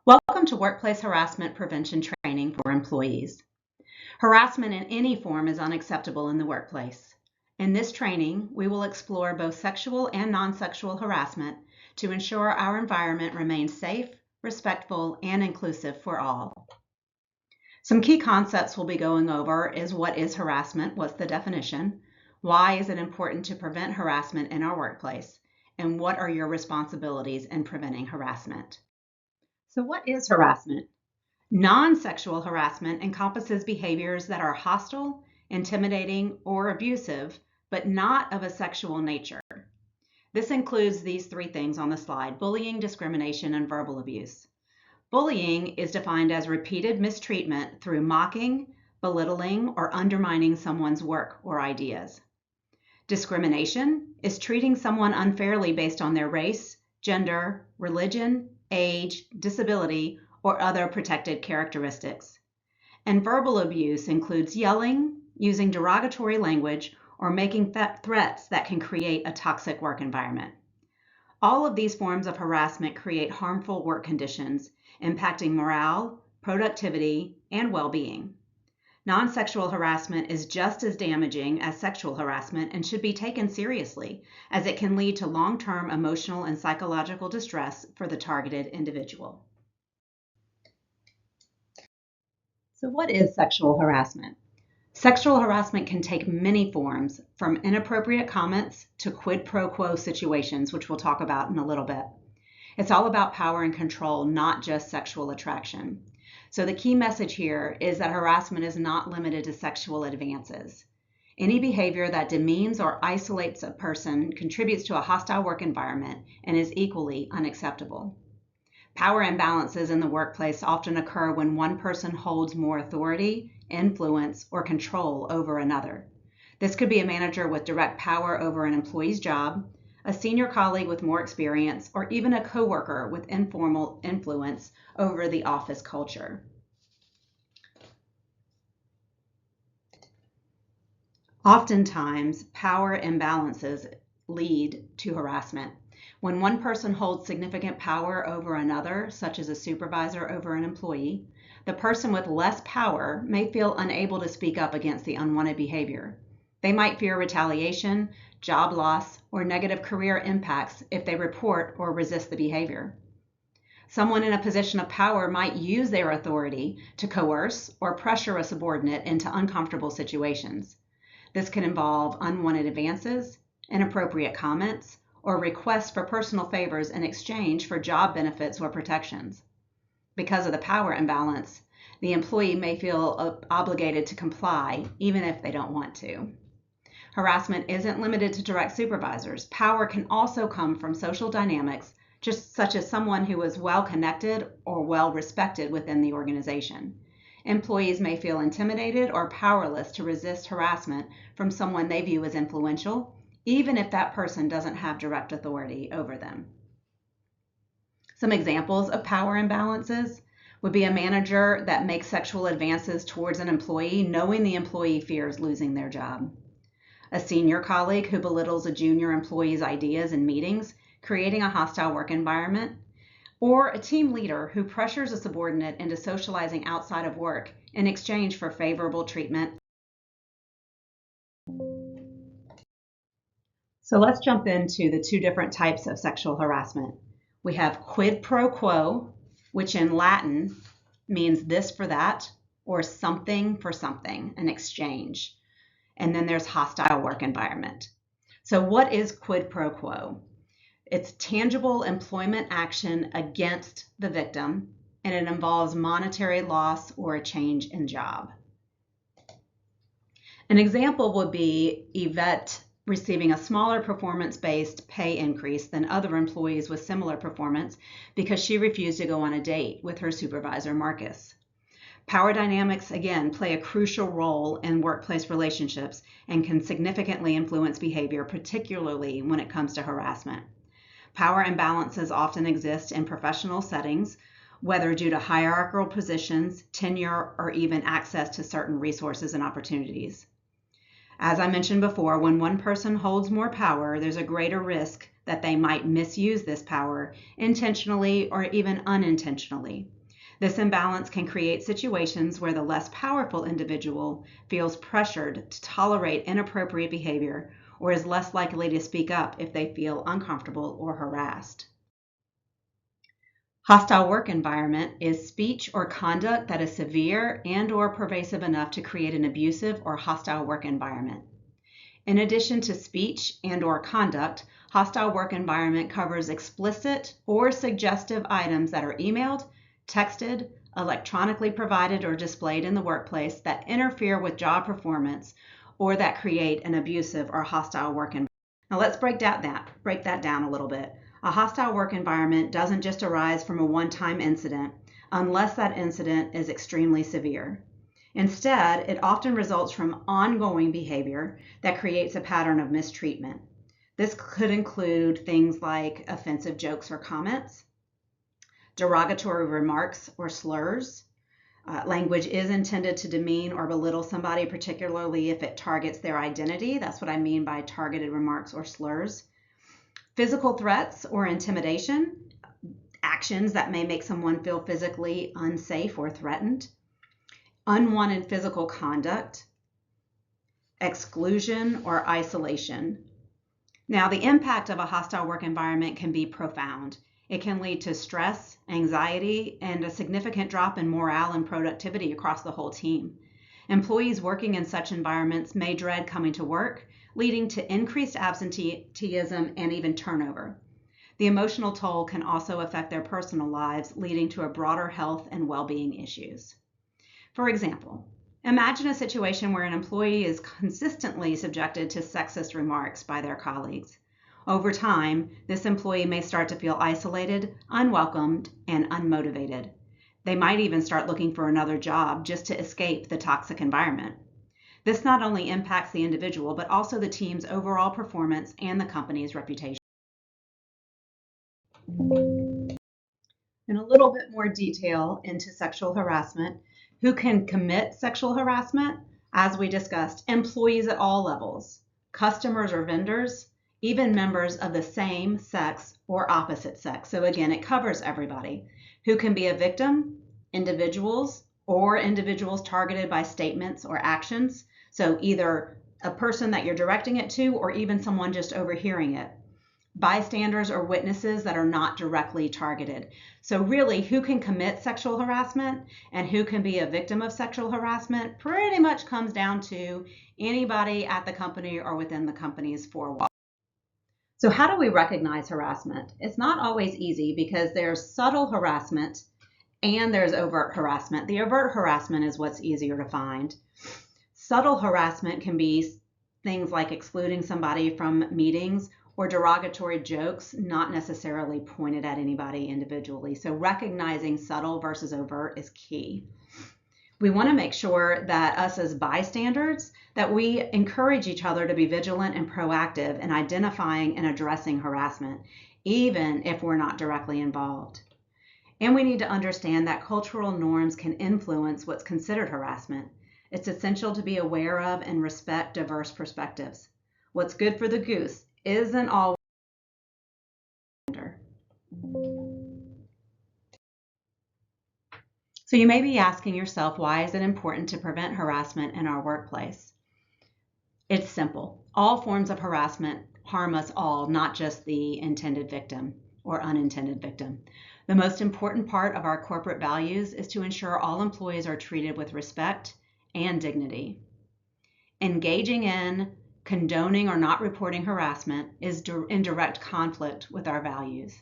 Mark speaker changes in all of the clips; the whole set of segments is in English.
Speaker 1: Welcome to Workplace Harassment Prevention Training for Employees. Harassment in any form is unacceptable in the workplace. In this training, we will explore both sexual and non-sexual harassment to ensure our environment remains safe, respectful, and inclusive for all. Some key concepts we'll be going over is what is harassment, what's the definition, why is it important to prevent harassment in our workplace, and what are your responsibilities in preventing harassment. So what is harassment? Non-sexual harassment encompasses behaviors that are hostile, intimidating, or abusive, but not of a sexual nature. This includes these three things on the slide: bullying, discrimination, and verbal abuse. Bullying is defined as repeated mistreatment through mocking, belittling, or undermining someone's work or ideas. Discrimination is treating someone unfairly based on their race, gender, religion, age, disability, or other protected characteristics. And verbal abuse includes yelling, using derogatory language, or making threats that can create a toxic work environment. All of these forms of harassment create harmful work conditions, impacting morale, productivity, and well-being. Non-sexual harassment is just as damaging as sexual harassment and should be taken seriously, as it can lead to long-term emotional and psychological distress for the targeted individual. So what is sexual harassment? Sexual harassment can take many forms, from inappropriate comments to quid pro quo situations, which we'll talk about in a little bit. It's all about power and control, not just sexual attraction. So the key message here is that harassment is not limited to sexual advances. Any behavior that demeans or isolates a person contributes to a hostile work environment and is equally unacceptable. Power imbalances in the workplace often occur when one person holds more authority, influence, or control over another. This could be a manager with direct power over an employee's job, a senior colleague with more experience, or even a coworker with informal influence over the office culture. Oftentimes, power imbalances lead to harassment. When one person holds significant power over another, such as a supervisor over an employee, the person with less power may feel unable to speak up against the unwanted behavior. They might fear retaliation, job loss, or negative career impacts if they report or resist the behavior. Someone in a position of power might use their authority to coerce or pressure a subordinate into uncomfortable situations. This can involve unwanted advances, inappropriate comments, or requests for personal favors in exchange for job benefits or protections. Because of the power imbalance, the employee may feel obligated to comply even if they don't want to. Harassment isn't limited to direct supervisors. Power can also come from social dynamics, just such as someone who is well connected or well respected within the organization. Employees may feel intimidated or powerless to resist harassment from someone they view as influential, even if that person doesn't have direct authority over them. Some examples of power imbalances would be a manager that makes sexual advances towards an employee knowing the employee fears losing their job. A senior colleague who belittles a junior employee's ideas in meetings, creating a hostile work environment. Or a team leader who pressures a subordinate into socializing outside of work in exchange for favorable treatment. So let's jump into the two different types of sexual harassment. We have quid pro quo, which in Latin means this for that, or something for something, an exchange. And then there's hostile work environment. So what is quid pro quo? It's tangible employment action against the victim, and it involves monetary loss or a change in job. An example would be Yvette receiving a smaller performance-based pay increase than other employees with similar performance because she refused to go on a date with her supervisor, Marcus. Power dynamics, again, play a crucial role in workplace relationships and can significantly influence behavior, particularly when it comes to harassment. Power imbalances often exist in professional settings, whether due to hierarchical positions, tenure, or even access to certain resources and opportunities. As I mentioned before, when one person holds more power, there's a greater risk that they might misuse this power intentionally or even unintentionally. This imbalance can create situations where the less powerful individual feels pressured to tolerate inappropriate behavior or is less likely to speak up if they feel uncomfortable or harassed. Hostile work environment is speech or conduct that is severe and/or pervasive enough to create an abusive or hostile work environment. In addition to speech and/or conduct, hostile work environment covers explicit or suggestive items that are emailed, texted, electronically provided or displayed in the workplace that interfere with job performance or that create an abusive or hostile work environment. Now let's break that down a little bit. A hostile work environment doesn't just arise from a one-time incident unless that incident is extremely severe. Instead, it often results from ongoing behavior that creates a pattern of mistreatment. This could include things like offensive jokes or comments, derogatory remarks or slurs. Language is intended to demean or belittle somebody, particularly if it targets their identity. That's what I mean by targeted remarks or slurs. Physical threats or intimidation, actions that may make someone feel physically unsafe or threatened. Unwanted physical conduct, exclusion or isolation. Now, the impact of a hostile work environment can be profound. It can lead to stress, anxiety, and a significant drop in morale and productivity across the whole team. Employees working in such environments may dread coming to work, leading to increased absenteeism and even turnover. The emotional toll can also affect their personal lives, leading to a broader health and well-being issues. For example, imagine a situation where an employee is consistently subjected to sexist remarks by their colleagues. Over time, this employee may start to feel isolated, unwelcomed, and unmotivated. They might even start looking for another job just to escape the toxic environment. This not only impacts the individual, but also the team's overall performance and the company's reputation. In a little bit more detail into sexual harassment, who can commit sexual harassment? As we discussed, employees at all levels, customers or vendors, even members of the same sex or opposite sex. So again, it covers everybody. Who can be a victim? Individuals or individuals targeted by statements or actions. So either a person that you're directing it to or even someone just overhearing it. Bystanders or witnesses that are not directly targeted. So really, who can commit sexual harassment and who can be a victim of sexual harassment pretty much comes down to anybody at the company or within the company's four walls. So how do we recognize harassment? It's not always easy because there's subtle harassment and there's overt harassment. The overt harassment is what's easier to find. Subtle harassment can be things like excluding somebody from meetings or derogatory jokes, not necessarily pointed at anybody individually. So recognizing subtle versus overt is key. We want to make sure that us as bystanders, that we encourage each other to be vigilant and proactive in identifying and addressing harassment, even if we're not directly involved. And we need to understand that cultural norms can influence what's considered harassment. It's essential to be aware of and respect diverse perspectives. What's good for the goose isn't always. So you may be asking yourself, why is it important to prevent harassment in our workplace? It's simple. All forms of harassment harm us all, not just the intended victim or unintended victim. The most important part of our corporate values is to ensure all employees are treated with respect and dignity. Engaging in, condoning, or not reporting harassment is in direct conflict with our values.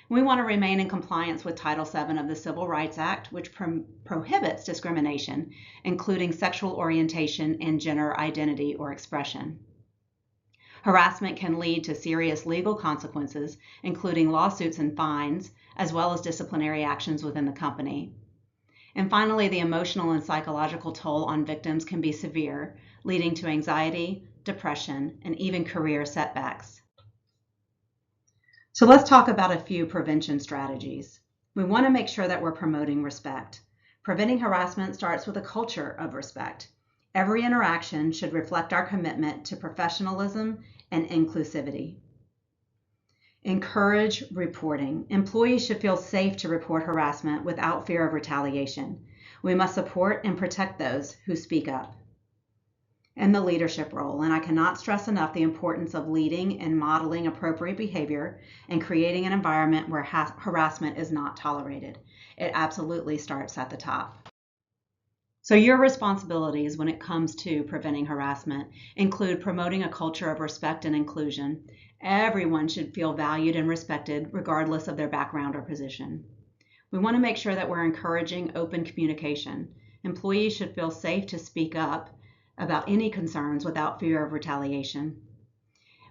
Speaker 1: We want to remain in compliance with Title VII of the Civil Rights Act, which prohibits discrimination, including sexual orientation and gender identity or expression. Harassment can lead to serious legal consequences, including lawsuits and fines, as well as disciplinary actions within the company. And finally, the emotional and psychological toll on victims can be severe, leading to anxiety, depression, and even career setbacks. So let's talk about a few prevention strategies. We want to make sure that we're promoting respect. Preventing harassment starts with a culture of respect. Every interaction should reflect our commitment to professionalism and inclusivity. Encourage reporting. Employees should feel safe to report harassment without fear of retaliation. We must support and protect those who speak up. And the leadership role. And I cannot stress enough the importance of leading and modeling appropriate behavior and creating an environment where harassment is not tolerated. It absolutely starts at the top. So your responsibilities when it comes to preventing harassment include promoting a culture of respect and inclusion. Everyone should feel valued and respected regardless of their background or position. We want to make sure that we're encouraging open communication. Employees should feel safe to speak up about any concerns without fear of retaliation.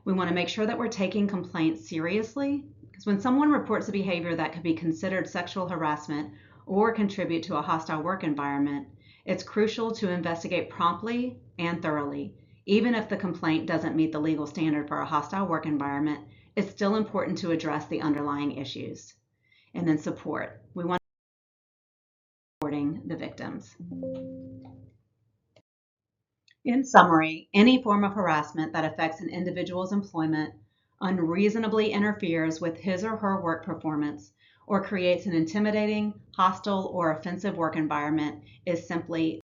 Speaker 1: We want to make sure that we're taking complaints seriously, because when someone reports a behavior that could be considered sexual harassment or contribute to a hostile work environment, it's crucial to investigate promptly and thoroughly. Even if the complaint doesn't meet the legal standard for a hostile work environment, it's still important to address the underlying issues. And then support. We want to support the victims. In summary, any form of harassment that affects an individual's employment, unreasonably interferes with his or her work performance, or creates an intimidating, hostile, or offensive work environment is simply